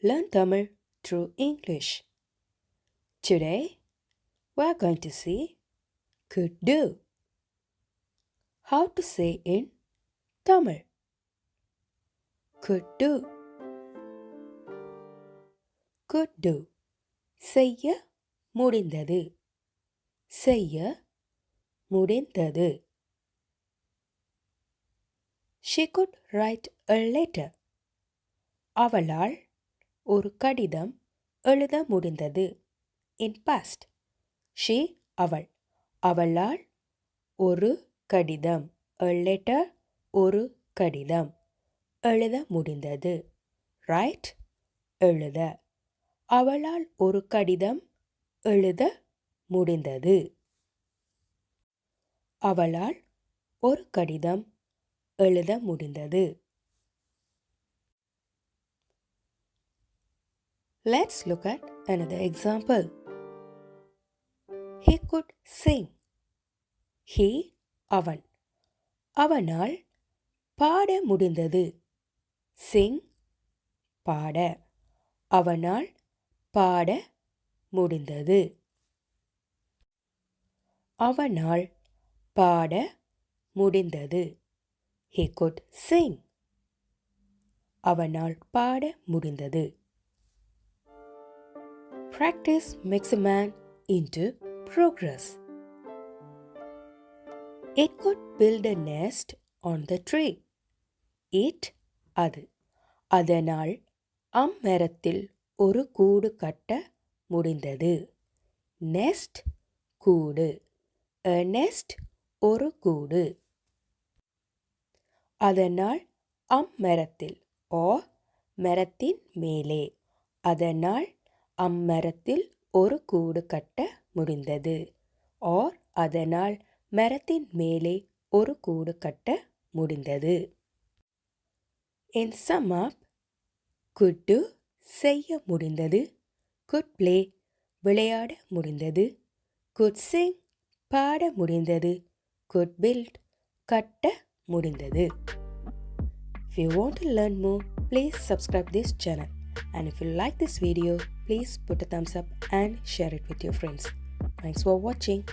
Learn Tamil through English. Today, we are going to see could do. How to say in Tamil. Could do. Could do. செய்ய முடிந்தது. செய்ய முடிந்தது. She could write a letter. அவளால் ஒரு கடிதம் எழுத முடிந்தது. In past. She அவள். அவளால் ஒரு கடிதம். A letter ஒரு கடிதம். எழுத முடிந்தது. Right? எழுத. அவளால் ஒரு கடிதம் எழுத முடிந்தது. அவளால் ஒரு கடிதம் எழுத முடிந்தது. Let's look at another example. He could sing. He அவன். அவனால் பாட முடிந்தது. Sing பாட. அவனால் பாட முடிந்தது. அவனால் பாட முடிந்தது. He could sing. அவனால் பாட முடிந்தது. Practice makes a man into progress. It could build a nest on the tree. It அது. அதனால் அம்மரத்தில் ஒரு கூடு கட்ட முடிந்தது. Nest கூடு. A nest ஒரு கூடு. அதனால் அம்மரத்தில் or மரத்தின் மேலே. அதனால் அம்மரத்தில் ஒரு கூடு கட்ட முடிந்தது. or அதனால் மரத்தின் மேலே ஒரு கூடு கட்ட முடிந்தது. In sum up, could do செய்ய முடிந்தது. could play விளையாட முடிந்தது. could sing பாட முடிந்தது. could build கட்ட முடிந்தது. If you want to learn more, please subscribe this channel. And if you like this video, please put a thumbs up and share it with your friends. Thanks for watching.